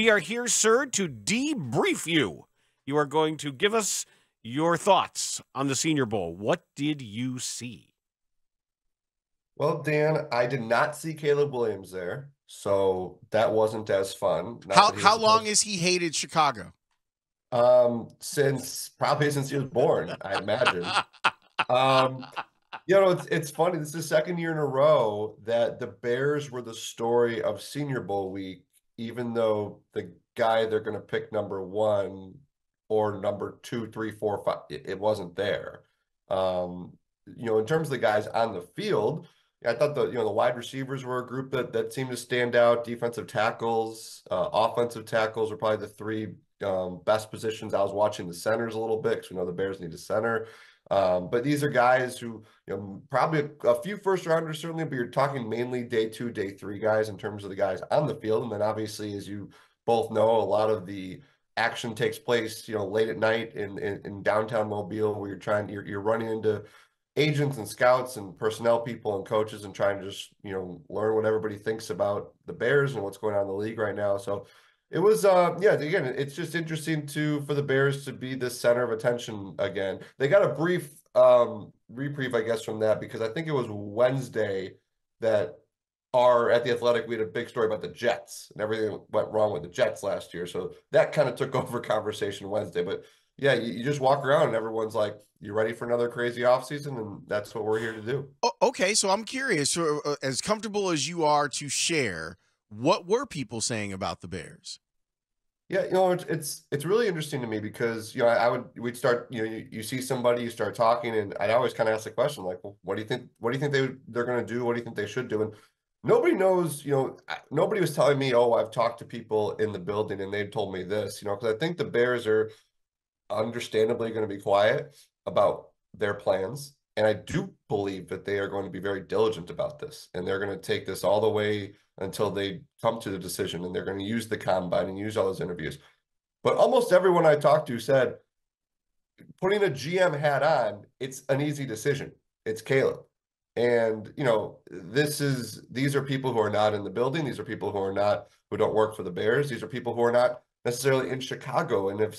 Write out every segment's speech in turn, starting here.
We are here, sir, to debrief you. You are going to give us your thoughts on the Senior Bowl. What did you see? Well, Dan, I did not see Caleb Williams there, so that wasn't as fun. Not that he was How long supposed has he hated Chicago? since probably since he was born, I'd imagine. Um, it's funny. This is the second year in a row that the Bears were the story of Senior Bowl week, even though the guy they're going to pick number one or number two, three, four, five, it wasn't there. In terms of the guys on the field, I thought the wide receivers were a group that seemed to stand out. Defensive tackles, offensive tackles were probably the three best positions. I was watching the centers a little bit because we know the Bears need a center. But these are guys who, probably a few first rounders certainly, but you're talking mainly day 2, day 3 guys in terms of the guys on the field. And then obviously, as you both know, a lot of the action takes place, late at night in downtown Mobile, where you're running into agents and scouts and personnel people and coaches and trying to just, learn what everybody thinks about the Bears and what's going on in the league right now. So it was, again, it's just interesting for the Bears to be the center of attention again. They got a brief reprieve, I guess, from that, because I think it was Wednesday that at The Athletic, we had a big story about the Jets and everything that went wrong with the Jets last year. So that kind of took over conversation Wednesday. But yeah, you just walk around and everyone's like, you ready for another crazy offseason? And that's what we're here to do. Okay, so I'm curious. So, as comfortable as you are to share, what were people saying about the Bears? Yeah, it's really interesting to me because we'd start, you see somebody, you start talking, and I'd always kind of ask the question like, well, what do you think they're going to do? What do you think they should do? And nobody knows. Nobody was telling me, oh, I've talked to people in the building and they've told me this, because I think the Bears are understandably going to be quiet about their plans. And I do believe that they are going to be very diligent about this, and they're going to take this all the way until they come to the decision, and they're going to use the combine and use all those interviews. But almost everyone I talked to said, putting a GM hat on, it's an easy decision. It's Caleb. And, these are people who are not in the building. These are people who don't work for the Bears. These are people who are not necessarily in Chicago and have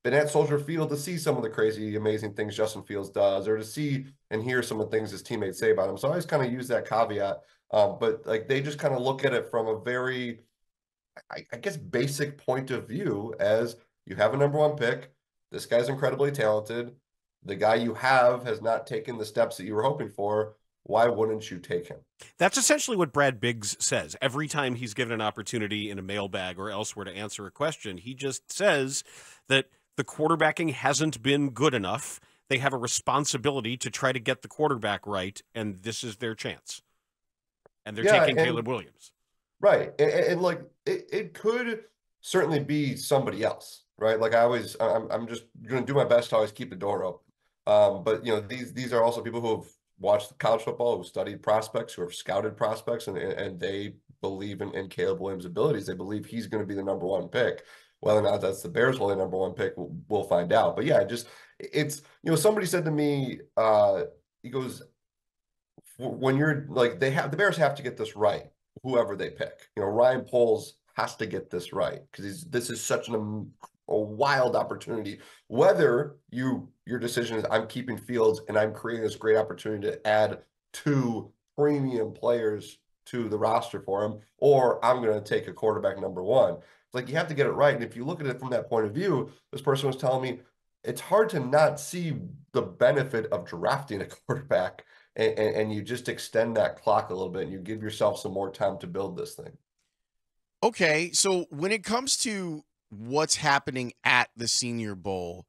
been at Soldier Field to see some of the crazy, amazing things Justin Fields does, or to see and hear some of the things his teammates say about him. So I always kind of use that caveat. But like, they just kind of look at it from a very, I guess, basic point of view, as you have a number one pick. This guy's incredibly talented. The guy you have has not taken the steps that you were hoping for. Why wouldn't you take him? That's essentially what Brad Biggs says. Every time he's given an opportunity in a mailbag or elsewhere to answer a question, he just says that the quarterbacking hasn't been good enough. They have a responsibility to try to get the quarterback right, and this is their chance. And they're taking Caleb Williams. Right. And like, it could certainly be somebody else, right? Like, I'm just going to do my best to always keep the door open. But these are also people who have watched college football, who studied prospects, who have scouted prospects, and they believe in Caleb Williams' abilities. They believe he's going to be the number one pick. Whether or not that's the Bears' holding number one pick, we'll find out. But yeah, it's somebody said to me, he goes, when you're like, the Bears have to get this right, whoever they pick. Ryan Poles has to get this right, because this is such a wild opportunity. Whether your decision is, I'm keeping Fields and I'm creating this great opportunity to add 2 premium players to the roster for him, or I'm going to take a quarterback number one. It's like, you have to get it right. And if you look at it from that point of view, this person was telling me it's hard to not see the benefit of drafting a quarterback, and you just extend that clock a little bit and you give yourself some more time to build this thing. Okay, so when it comes to what's happening at the Senior Bowl,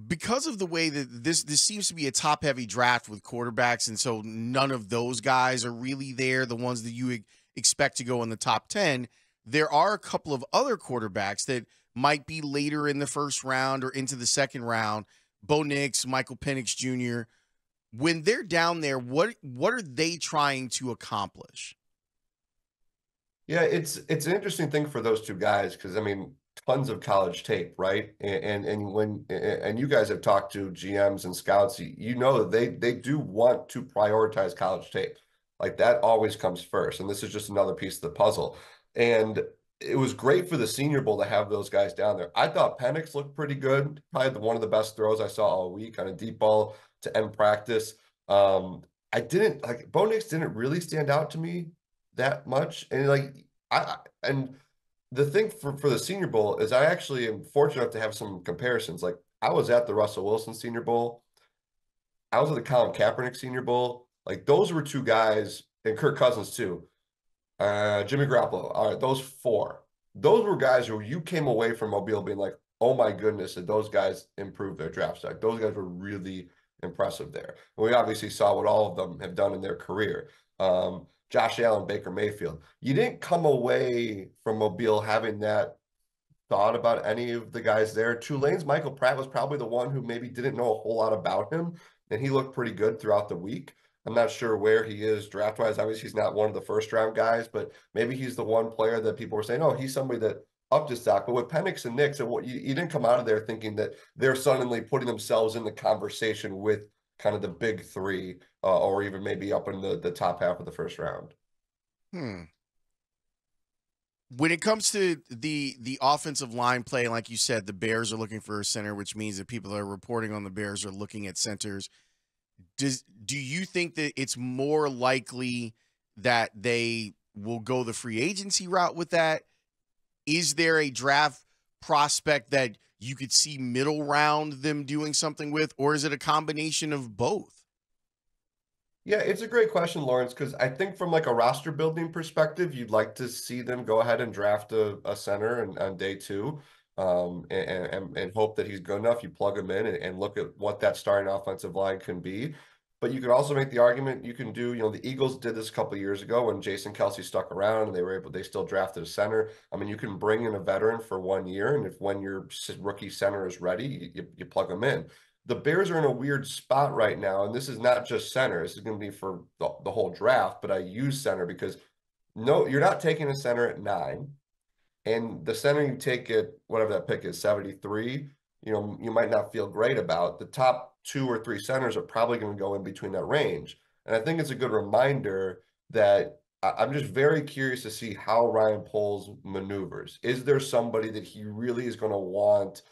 because of the way that this seems to be a top-heavy draft with quarterbacks, and so none of those guys are really there, the ones that you expect to go in the top 10, there are a couple of other quarterbacks that might be later in the first round or into the second round. Bo Nix, Michael Penix Jr., when they're down there, what are they trying to accomplish? Yeah, it's an interesting thing for those two guys, because tons of college tape, right? And you guys have talked to GMs and scouts, that they do want to prioritize college tape. Like, that always comes first, and this is just another piece of the puzzle. And it was great for the Senior Bowl to have those guys down there. I thought Penix looked pretty good. Probably one of the best throws I saw all week on a deep ball to end practice. I didn't like Bo Nix didn't really stand out to me that much. And like and the thing for the Senior Bowl is I actually am fortunate enough to have some comparisons. Like I was at the Russell Wilson Senior Bowl. I was at the Colin Kaepernick Senior Bowl. Like those were two guys, and Kirk Cousins too. Jimmy Garoppolo. All right, those four. Those were guys who you came away from Mobile being like, oh my goodness, did those guys improved their draft stock. Those guys were really impressive there. And we obviously saw what all of them have done in their career. Josh Allen, Baker Mayfield. You didn't come away from Mobile having that thought about any of the guys there. Tulane's Michael Pratt was probably the one who maybe didn't know a whole lot about him, and he looked pretty good throughout the week. I'm not sure where he is draft-wise. Obviously, he's not one of the first-round guys, but maybe he's the one player that people were saying, oh, he's somebody that upped his stock. But with Penix and Nix, and what you didn't come out of there thinking that they're suddenly putting themselves in the conversation with kind of the big three, or even maybe up in the top half of the first round. When it comes to the offensive line play, like you said, the Bears are looking for a center, which means that people that are reporting on the Bears are looking at centers. Do you think that it's more likely that they will go the free agency route with that? Is there a draft prospect that you could see middle round them doing something with, or is it a combination of both? Yeah, it's a great question, Lawrence, because I think from like a roster building perspective, you'd like to see them go ahead and draft a center on day two, and hope that he's good enough. You plug him in and look at what that starting offensive line can be. But you could also make the argument you can do, the Eagles did this a couple of years ago when Jason Kelsey stuck around and they still drafted a center. I mean, you can bring in a veteran for 1 year, and if when your rookie center is ready, you plug them in. The Bears are in a weird spot right now, and this is not just center. This is going to be for the whole draft, but I use center because no, you're not taking a center at 9, and the center you take at whatever that pick is, 73, you might not feel great about. The top 2 or 3 centers are probably going to go in between that range. And I think it's a good reminder that I'm just very curious to see how Ryan Poles maneuvers. Is there somebody that he really is going to want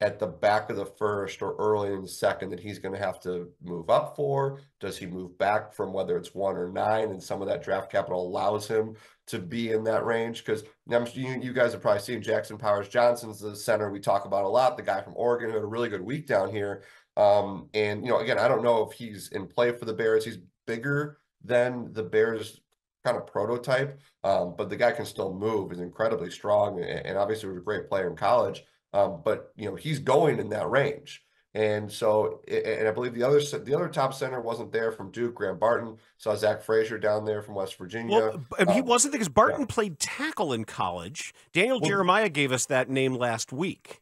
at the back of the first or early in the second that he's going to have to move up for? Does he move back from whether it's 1 or 9 and some of that draft capital allows him to be in that range? Because you guys have probably seen Jackson Powers Johnson's the center we talk about a lot, the guy from Oregon who had a really good week down here. And again, I don't know if he's in play for the Bears. He's bigger than the Bears kind of prototype, but the guy can still move, is incredibly strong, and obviously was a great player in college. But he's going in that range, and so and I believe the other top center wasn't there from Duke. Graham Barton, saw Zach Frazier down there from West Virginia. Well, he wasn't, because Barton played tackle in college. Daniel Jeremiah gave us that name last week,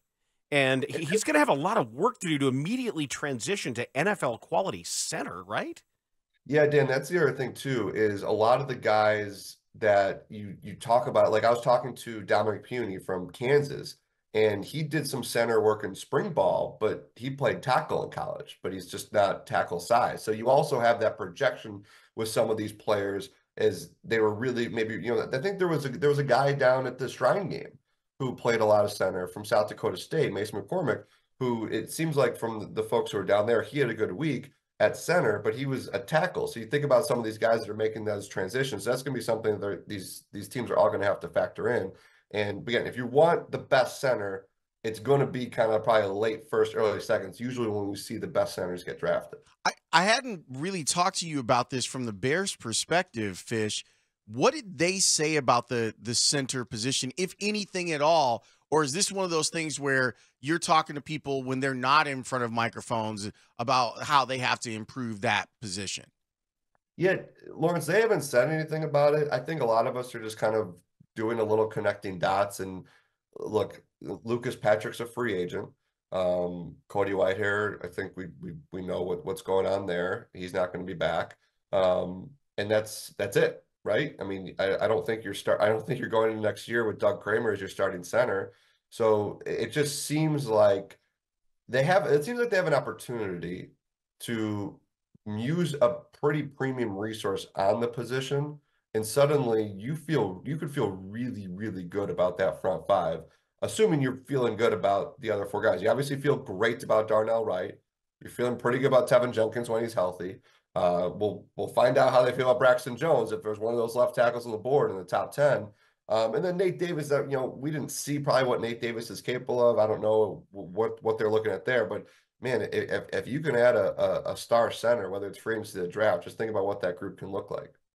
and he's going to have a lot of work to do to immediately transition to NFL quality center, right? Yeah, Dan, that's the other thing too, is a lot of the guys that you talk about, like I was talking to Dominic Puny from Kansas, and he did some center work in spring ball, but he played tackle in college, but he's just not tackle size. So you also have that projection with some of these players, as they were really maybe, I think there was a guy down at the Shrine game who played a lot of center from South Dakota State, Mason McCormick, who it seems like from the folks who are down there, he had a good week at center, but he was a tackle. So you think about some of these guys that are making those transitions. That's going to be something that these teams are all going to have to factor in. And again, if you want the best center, it's going to be kind of probably late first, early seconds, usually when we see the best centers get drafted. I hadn't really talked to you about this from the Bears' perspective, Fish. What did they say about the center position, if anything at all? Or is this one of those things where you're talking to people when they're not in front of microphones about how they have to improve that position? Yeah, Lawrence, they haven't said anything about it. I think a lot of us are just kind of doing a little connecting dots. And look, Lucas Patrick's a free agent. Cody Whitehair, I think we know what's going on there. He's not going to be back. And that's it, right? I mean, I don't think you're going into next year with Doug Kramer as your starting center. So it just seems like they have an opportunity to use a pretty premium resource on the position and suddenly you could feel really, really good about that front five, assuming you're feeling good about the other four guys. You obviously feel great about Darnell Wright. You're feeling pretty good about Tevin Jenkins when he's healthy. We'll find out how they feel about Braxton Jones if there's one of those left tackles on the board in the top 10. And then Nate Davis, that we didn't see probably what Nate Davis is capable of. I don't know what they're looking at there, but man, if you can add a star center, whether it's free agency to the draft, just think about what that group can look like.